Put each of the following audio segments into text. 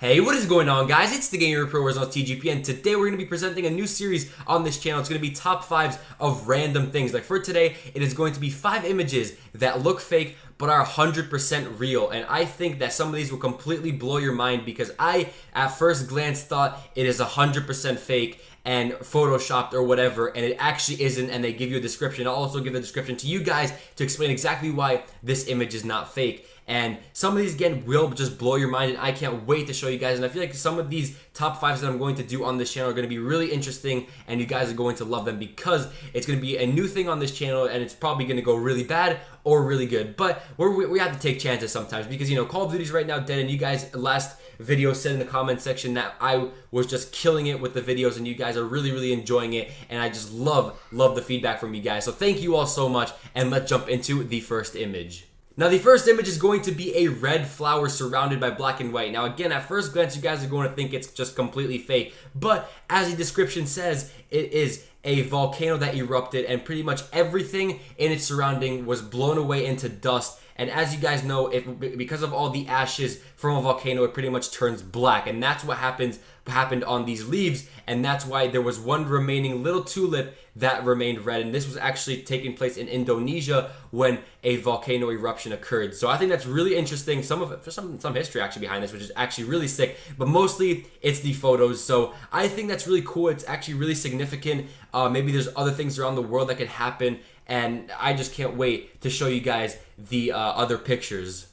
Hey, what is going on, guys? It's the Gamer Pro Results TGP, and today we're going to be presenting a new series on this channel. It's going to be top 5s of random things. Like for today, it is going to be 5 images that look fake but are 100% real. And I think that some of these will completely blow your mind because I, at first glance, thought it is 100% fake and photoshopped or whatever, and it actually isn't, and they give you a description. I'll also give a description to you guys to explain exactly why this image is not fake. And some of these, again, will just blow your mind, and I can't wait to show you guys. And I feel like some of these top 5s that I'm going to do on this channel are going to be really interesting, and you guys are going to love them because it's going to be a new thing on this channel, and it's probably going to go really bad or really good. But we have to take chances sometimes because, you know, Call of Duty's right now dead, and you guys last video said in the comment section that I was just killing it with the videos, and you guys are really enjoying it, and I just love the feedback from you guys. So thank you all so much, and let's jump into the first image. Now, the first image is going to be a red flower surrounded by black and white. Now, again, at first glance, you guys are going to think it's just completely fake. But as the description says, it is a volcano that erupted, and pretty much everything in its surrounding was blown away into dust. And as you guys know, because of all the ashes from a volcano, it pretty much turns black. And that's what happened on these leaves. And that's why there was one remaining little tulip that remained red. And this was actually taking place in Indonesia when a volcano eruption occurred. So I think that's really interesting. Some history actually behind this, which is actually really sick. But mostly it's the photos. So I think that's really cool. It's actually really significant. Maybe there's other things around the world that could happen. And I just can't wait to show you guys the other pictures.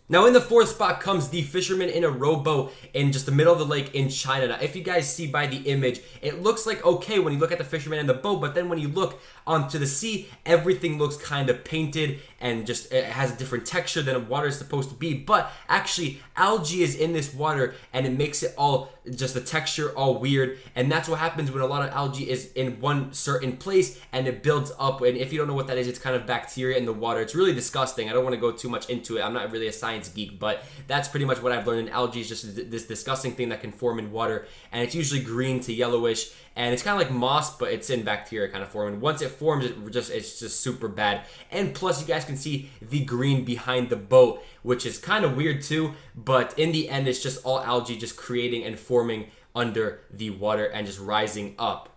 Now, in the 4th spot comes the fisherman in a rowboat in just the middle of the lake in China. Now, if you guys see by the image, it looks like okay when you look at the fisherman in the boat, but then when you look onto the sea, everything looks kind of painted and just it has a different texture than water is supposed to be. But actually, algae is in this water, and it makes it all just the texture all weird. And that's what happens when a lot of algae is in one certain place and it builds up. And if you don't know what that is, it's kind of bacteria in the water. It's really disgusting. I don't want to go too much into it. I'm not really a science geek, but that's pretty much what I've learned. In algae is just this disgusting thing that can form in water, and it's usually green to yellowish, and it's kind of like moss, but it's in bacteria kind of form. And once it forms, it's just super bad. And plus, you guys can see the green behind the boat, which is kind of weird too, but in the end, it's just all algae just creating and forming under the water and just rising up.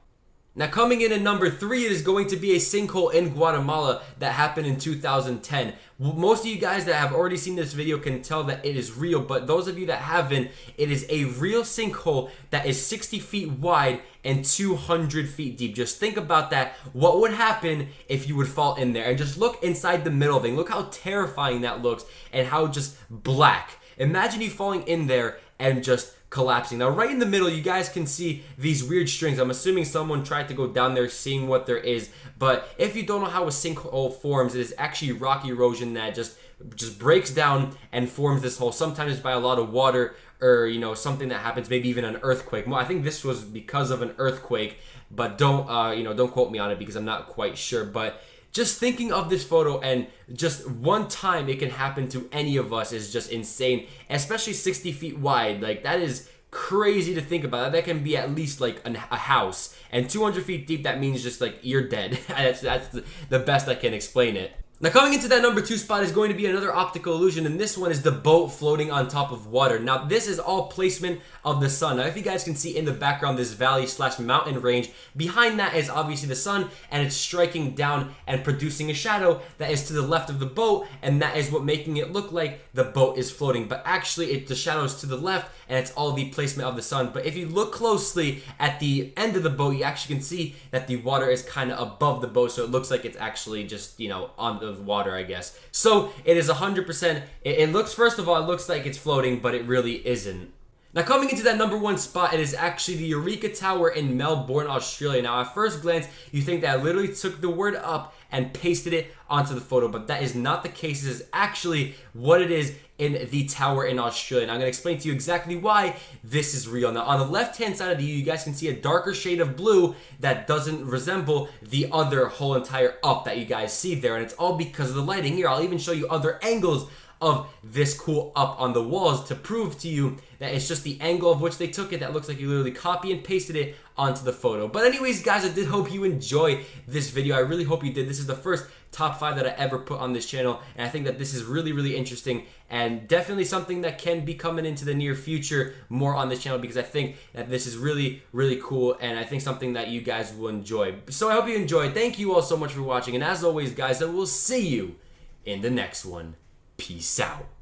Now, coming in at number 3, it is going to be a sinkhole in Guatemala that happened in 2010. Most of you guys that have already seen this video can tell that it is real, but those of you that haven't, it is a real sinkhole that is 60 feet wide and 200 feet deep. Just think about that. What would happen if you would fall in there? And just look inside the middle thing. Look how terrifying that looks and how just black. Imagine you falling in there and just collapsing. Now, right in the middle, you guys can see these weird strings. I'm assuming someone tried to go down there seeing what there is. But if you don't know how a sinkhole forms, it is actually rock erosion that just breaks down and forms this hole. Sometimes it's by a lot of water or, you know, something that happens, maybe even an earthquake. Well, I think this was because of an earthquake, but don't quote me on it because I'm not quite sure. But just thinking of this photo and just one time it can happen to any of us is just insane, especially 60 feet wide. Like, that is crazy to think about. That can be at least like a house, and 200 feet deep, that means just like you're dead. that's the best I can explain it. Now, coming into that number 2 spot is going to be another optical illusion, and this one is the boat floating on top of water. Now, this is all placement of the sun. Now, if you guys can see in the background, this valley/mountain range, behind that is obviously the sun, and it's striking down and producing a shadow that is to the left of the boat, and that is what making it look like the boat is floating. But actually, the shadow is to the left, and it's all the placement of the sun. But if you look closely at the end of the boat, you actually can see that the water is kind of above the boat, so it looks like it's actually just, you know, on the water, I guess. So it is 100%. It looks, first of all, it looks like it's floating, but it really isn't. Now, coming into that number 1 spot, it is actually the Eureka Tower in Melbourne, Australia. Now, at first glance, you think that I literally took the word up and pasted it onto the photo, but that is not the case. This is actually what it is in the tower in Australia. And I'm going to explain to you exactly why this is real. Now, on the left-hand side of the view, you guys can see a darker shade of blue that doesn't resemble the other whole entire up that you guys see there. And it's all because of the lighting. Here, I'll even show you other angles of this cool up on the walls to prove to you that it's just the angle of which they took it that looks like you literally copy and pasted it onto the photo. But anyways, guys, I did hope you enjoy this video. I really hope you did. This is the first top 5 that I ever put on this channel, and I think that this is really, really interesting and definitely something that can be coming into the near future more on this channel, because I think that this is really, really cool, and I think something that you guys will enjoy. So I hope you enjoyed. Thank you all so much for watching, and as always, guys, I will see you in the next one. Peace out.